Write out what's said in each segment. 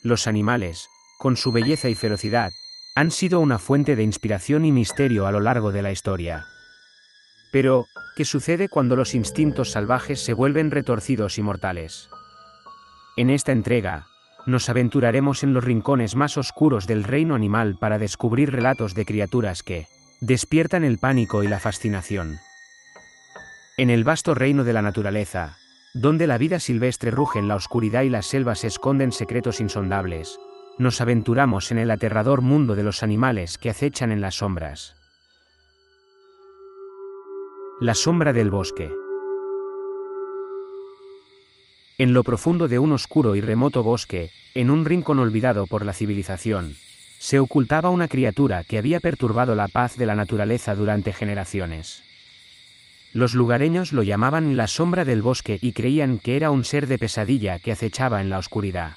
Los animales, con su belleza y ferocidad, han sido una fuente de inspiración y misterio a lo largo de la historia. Pero, ¿qué sucede cuando los instintos salvajes se vuelven retorcidos y mortales? En esta entrega, nos aventuraremos en los rincones más oscuros del reino animal para descubrir relatos de criaturas que despiertan el pánico y la fascinación. En el vasto reino de la naturaleza, donde la vida silvestre ruge en la oscuridad y las selvas esconden secretos insondables, nos aventuramos en el aterrador mundo de los animales que acechan en las sombras. La sombra del bosque. En lo profundo de un oscuro y remoto bosque, en un rincón olvidado por la civilización, se ocultaba una criatura que había perturbado la paz de la naturaleza durante generaciones. Los lugareños lo llamaban la sombra del bosque y creían que era un ser de pesadilla que acechaba en la oscuridad.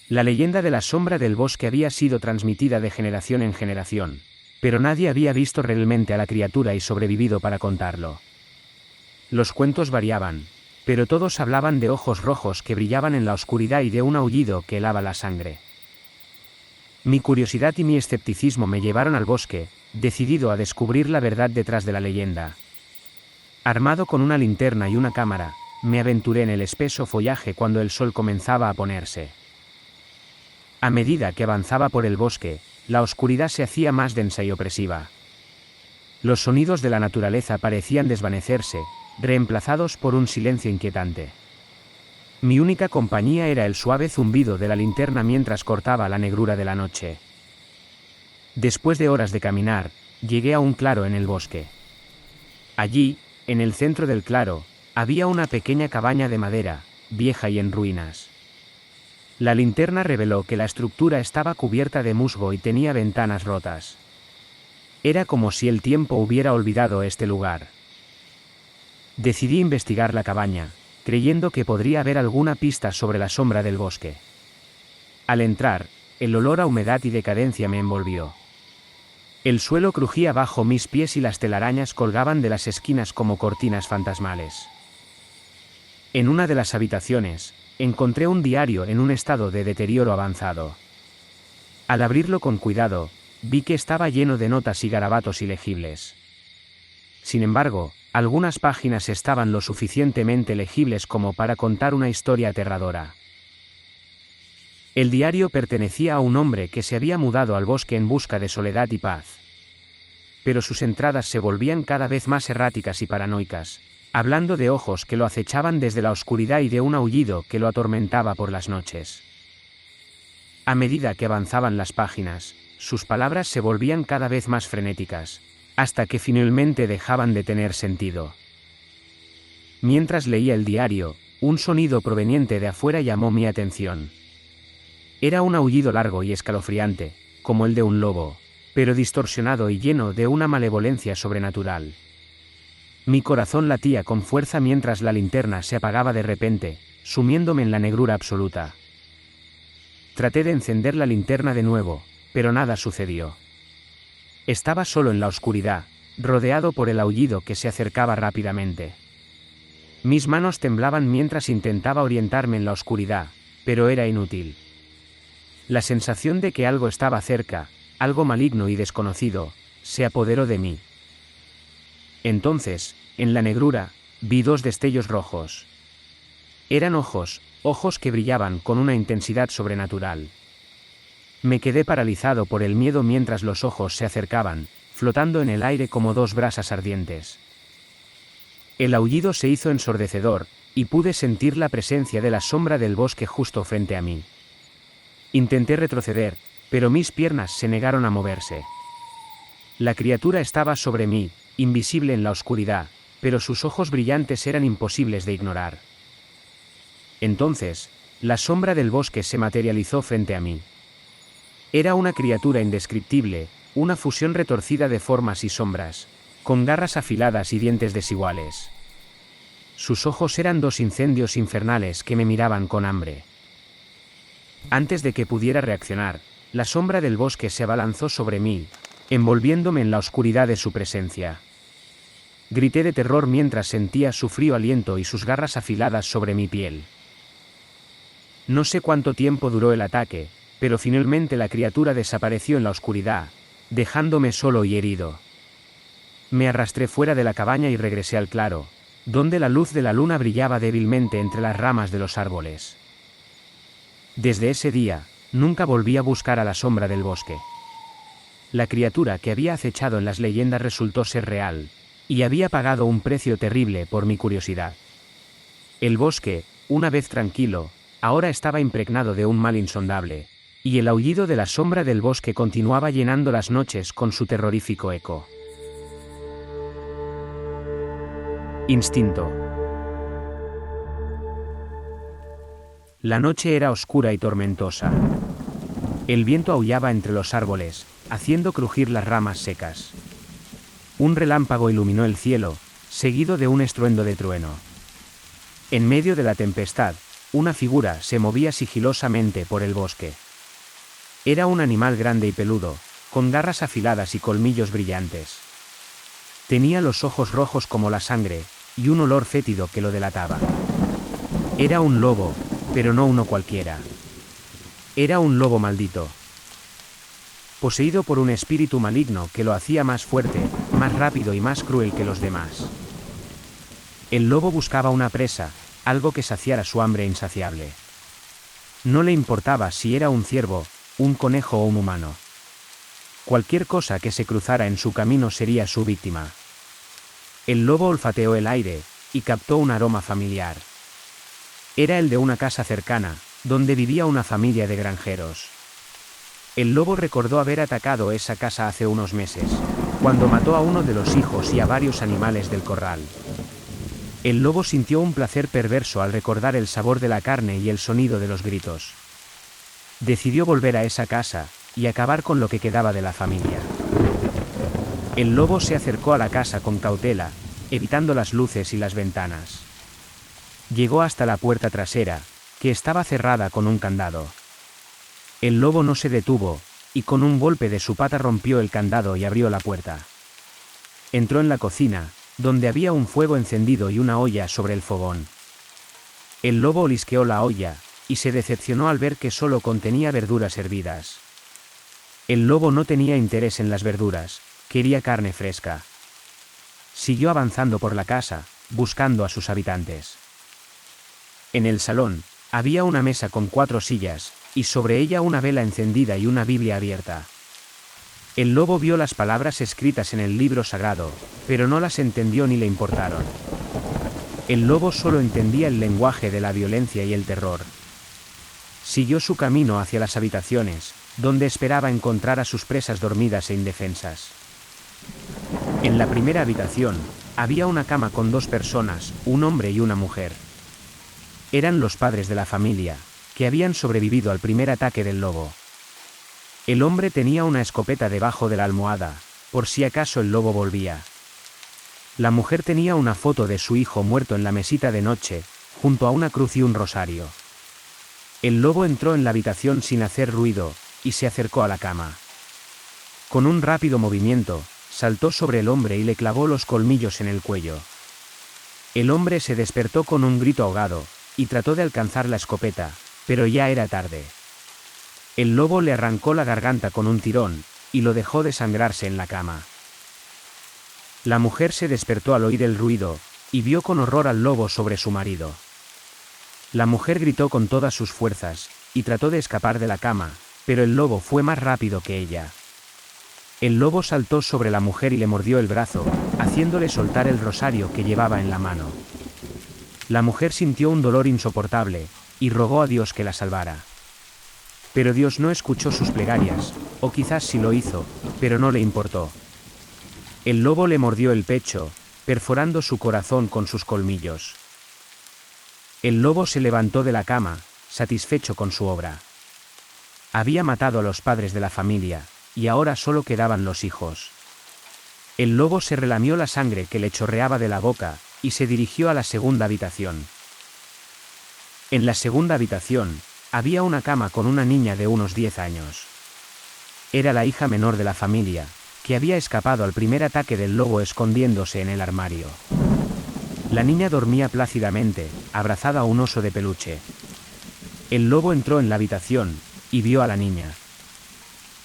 La leyenda de la sombra del bosque había sido transmitida de generación en generación, pero nadie había visto realmente a la criatura y sobrevivido para contarlo. Los cuentos variaban, pero todos hablaban de ojos rojos que brillaban en la oscuridad y de un aullido que helaba la sangre. Mi curiosidad y mi escepticismo me llevaron al bosque, decidido a descubrir la verdad detrás de la leyenda. Armado con una linterna y una cámara, me aventuré en el espeso follaje cuando el sol comenzaba a ponerse. A medida que avanzaba por el bosque, la oscuridad se hacía más densa y opresiva. Los sonidos de la naturaleza parecían desvanecerse, reemplazados por un silencio inquietante. Mi única compañía era el suave zumbido de la linterna mientras cortaba la negrura de la noche. Después de horas de caminar, llegué a un claro en el bosque. Allí, en el centro del claro, había una pequeña cabaña de madera, vieja y en ruinas. La linterna reveló que la estructura estaba cubierta de musgo y tenía ventanas rotas. Era como si el tiempo hubiera olvidado este lugar. Decidí investigar la cabaña, creyendo que podría haber alguna pista sobre la sombra del bosque. Al entrar, el olor a humedad y decadencia me envolvió. El suelo crujía bajo mis pies y las telarañas colgaban de las esquinas como cortinas fantasmales. En una de las habitaciones, encontré un diario en un estado de deterioro avanzado. Al abrirlo con cuidado, vi que estaba lleno de notas y garabatos ilegibles. Sin embargo, algunas páginas estaban lo suficientemente legibles como para contar una historia aterradora. El diario pertenecía a un hombre que se había mudado al bosque en busca de soledad y paz. Pero sus entradas se volvían cada vez más erráticas y paranoicas, hablando de ojos que lo acechaban desde la oscuridad y de un aullido que lo atormentaba por las noches. A medida que avanzaban las páginas, sus palabras se volvían cada vez más frenéticas, hasta que finalmente dejaban de tener sentido. Mientras leía el diario, un sonido proveniente de afuera llamó mi atención. Era un aullido largo y escalofriante, como el de un lobo, pero distorsionado y lleno de una malevolencia sobrenatural. Mi corazón latía con fuerza mientras la linterna se apagaba de repente, sumiéndome en la negrura absoluta. Traté de encender la linterna de nuevo, pero nada sucedió. Estaba solo en la oscuridad, rodeado por el aullido que se acercaba rápidamente. Mis manos temblaban mientras intentaba orientarme en la oscuridad, pero era inútil. La sensación de que algo estaba cerca, algo maligno y desconocido, se apoderó de mí. Entonces, en la negrura, vi dos destellos rojos. Eran ojos que brillaban con una intensidad sobrenatural. Me quedé paralizado por el miedo mientras los ojos se acercaban, flotando en el aire como dos brasas ardientes. El aullido se hizo ensordecedor, y pude sentir la presencia de la sombra del bosque justo frente a mí. Intenté retroceder, pero mis piernas se negaron a moverse. La criatura estaba sobre mí, invisible en la oscuridad, pero sus ojos brillantes eran imposibles de ignorar. Entonces, la sombra del bosque se materializó frente a mí. Era una criatura indescriptible, una fusión retorcida de formas y sombras, con garras afiladas y dientes desiguales. Sus ojos eran dos incendios infernales que me miraban con hambre. Antes de que pudiera reaccionar, la sombra del bosque se abalanzó sobre mí, envolviéndome en la oscuridad de su presencia. Grité de terror mientras sentía su frío aliento y sus garras afiladas sobre mi piel. No sé cuánto tiempo duró el ataque, pero finalmente la criatura desapareció en la oscuridad, dejándome solo y herido. Me arrastré fuera de la cabaña y regresé al claro, donde la luz de la luna brillaba débilmente entre las ramas de los árboles. Desde ese día, nunca volví a buscar a la sombra del bosque. La criatura que había acechado en las leyendas resultó ser real, y había pagado un precio terrible por mi curiosidad. El bosque, una vez tranquilo, ahora estaba impregnado de un mal insondable, y el aullido de la sombra del bosque continuaba llenando las noches con su terrorífico eco. Instinto. La noche era oscura y tormentosa. El viento aullaba entre los árboles, haciendo crujir las ramas secas. Un relámpago iluminó el cielo, seguido de un estruendo de trueno. En medio de la tempestad, una figura se movía sigilosamente por el bosque. Era un animal grande y peludo, con garras afiladas y colmillos brillantes. Tenía los ojos rojos como la sangre, y un olor fétido que lo delataba. Era un lobo, pero no uno cualquiera. Era un lobo maldito. Poseído por un espíritu maligno que lo hacía más fuerte, más rápido y más cruel que los demás. El lobo buscaba una presa, algo que saciara su hambre insaciable. No le importaba si era un ciervo, un conejo o un humano. Cualquier cosa que se cruzara en su camino sería su víctima. El lobo olfateó el aire, y captó un aroma familiar. Era el de una casa cercana, donde vivía una familia de granjeros. El lobo recordó haber atacado esa casa hace unos meses, cuando mató a uno de los hijos y a varios animales del corral. El lobo sintió un placer perverso al recordar el sabor de la carne y el sonido de los gritos. Decidió volver a esa casa, y acabar con lo que quedaba de la familia. El lobo se acercó a la casa con cautela, evitando las luces y las ventanas. Llegó hasta la puerta trasera, que estaba cerrada con un candado. El lobo no se detuvo, y con un golpe de su pata rompió el candado y abrió la puerta. Entró en la cocina, donde había un fuego encendido y una olla sobre el fogón. El lobo olisqueó la olla, y se decepcionó al ver que solo contenía verduras hervidas. El lobo no tenía interés en las verduras, quería carne fresca. Siguió avanzando por la casa, buscando a sus habitantes. En el salón, había una mesa con 4 sillas, y sobre ella una vela encendida y una Biblia abierta. El lobo vio las palabras escritas en el libro sagrado, pero no las entendió ni le importaron. El lobo solo entendía el lenguaje de la violencia y el terror. Siguió su camino hacia las habitaciones, donde esperaba encontrar a sus presas dormidas e indefensas. En la primera habitación, había una cama con 2 personas, un hombre y una mujer. Eran los padres de la familia, que habían sobrevivido al primer ataque del lobo. El hombre tenía una escopeta debajo de la almohada, por si acaso el lobo volvía. La mujer tenía una foto de su hijo muerto en la mesita de noche, junto a una cruz y un rosario. El lobo entró en la habitación sin hacer ruido, y se acercó a la cama. Con un rápido movimiento, saltó sobre el hombre y le clavó los colmillos en el cuello. El hombre se despertó con un grito ahogado, y trató de alcanzar la escopeta, pero ya era tarde. El lobo le arrancó la garganta con un tirón, y lo dejó desangrarse en la cama. La mujer se despertó al oír el ruido, y vio con horror al lobo sobre su marido. La mujer gritó con todas sus fuerzas, y trató de escapar de la cama, pero el lobo fue más rápido que ella. El lobo saltó sobre la mujer y le mordió el brazo, haciéndole soltar el rosario que llevaba en la mano. La mujer sintió un dolor insoportable, y rogó a Dios que la salvara. Pero Dios no escuchó sus plegarias, o quizás sí lo hizo, pero no le importó. El lobo le mordió el pecho, perforando su corazón con sus colmillos. El lobo se levantó de la cama, satisfecho con su obra. Había matado a los padres de la familia, y ahora solo quedaban los hijos. El lobo se relamió la sangre que le chorreaba de la boca, y se dirigió a la segunda habitación. En la segunda habitación, había una cama con una niña de unos 10 años. Era la hija menor de la familia, que había escapado al primer ataque del lobo escondiéndose en el armario. La niña dormía plácidamente, abrazada a un oso de peluche. El lobo entró en la habitación, y vio a la niña.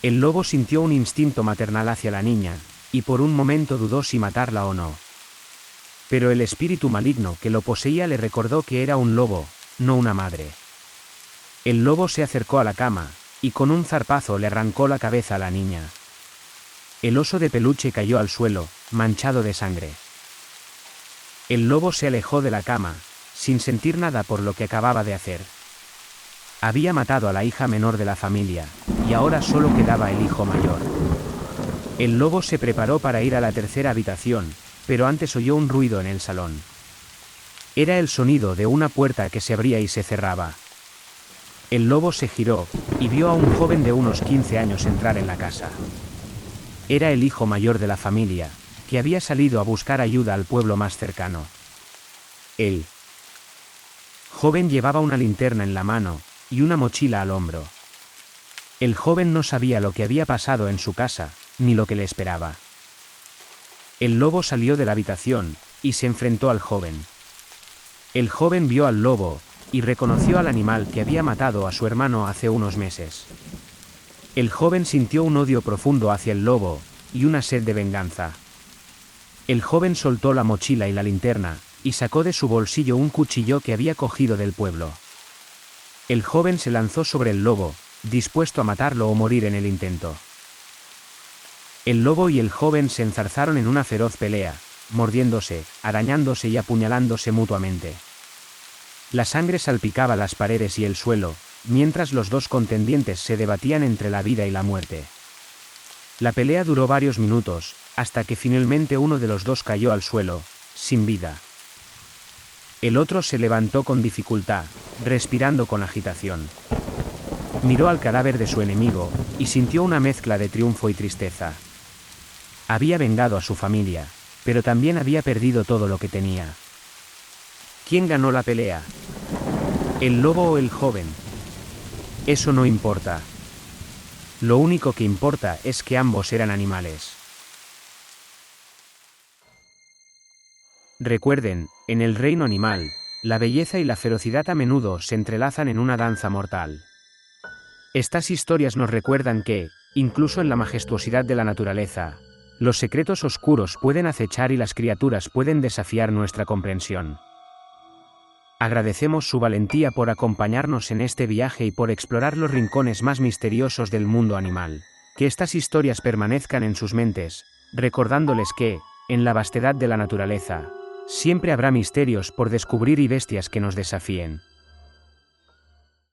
El lobo sintió un instinto maternal hacia la niña, y por un momento dudó si matarla o no. Pero el espíritu maligno que lo poseía le recordó que era un lobo, no una madre. El lobo se acercó a la cama, y con un zarpazo le arrancó la cabeza a la niña. El oso de peluche cayó al suelo, manchado de sangre. El lobo se alejó de la cama, sin sentir nada por lo que acababa de hacer. Había matado a la hija menor de la familia, y ahora solo quedaba el hijo mayor. El lobo se preparó para ir a la tercera habitación, pero antes oyó un ruido en el salón. Era el sonido de una puerta que se abría y se cerraba. El lobo se giró, y vio a un joven de unos 15 años entrar en la casa. Era el hijo mayor de la familia, que había salido a buscar ayuda al pueblo más cercano. El joven llevaba una linterna en la mano, y una mochila al hombro. El joven no sabía lo que había pasado en su casa, ni lo que le esperaba. El lobo salió de la habitación, y se enfrentó al joven. El joven vio al lobo, y reconoció al animal que había matado a su hermano hace unos meses. El joven sintió un odio profundo hacia el lobo, y una sed de venganza. El joven soltó la mochila y la linterna, y sacó de su bolsillo un cuchillo que había cogido del pueblo. El joven se lanzó sobre el lobo, dispuesto a matarlo o morir en el intento. El lobo y el joven se enzarzaron en una feroz pelea, mordiéndose, arañándose y apuñalándose mutuamente. La sangre salpicaba las paredes y el suelo, mientras los dos contendientes se debatían entre la vida y la muerte. La pelea duró varios minutos, hasta que finalmente uno de los dos cayó al suelo, sin vida. El otro se levantó con dificultad, respirando con agitación. Miró al cadáver de su enemigo, y sintió una mezcla de triunfo y tristeza. Había vengado a su familia, pero también había perdido todo lo que tenía. ¿Quién ganó la pelea? ¿El lobo o el joven? Eso no importa. Lo único que importa es que ambos eran animales. Recuerden, en el reino animal, la belleza y la ferocidad a menudo se entrelazan en una danza mortal. Estas historias nos recuerdan que, incluso en la majestuosidad de la naturaleza, los secretos oscuros pueden acechar y las criaturas pueden desafiar nuestra comprensión. Agradecemos su valentía por acompañarnos en este viaje y por explorar los rincones más misteriosos del mundo animal. Que estas historias permanezcan en sus mentes, recordándoles que, en la vastedad de la naturaleza, siempre habrá misterios por descubrir y bestias que nos desafíen.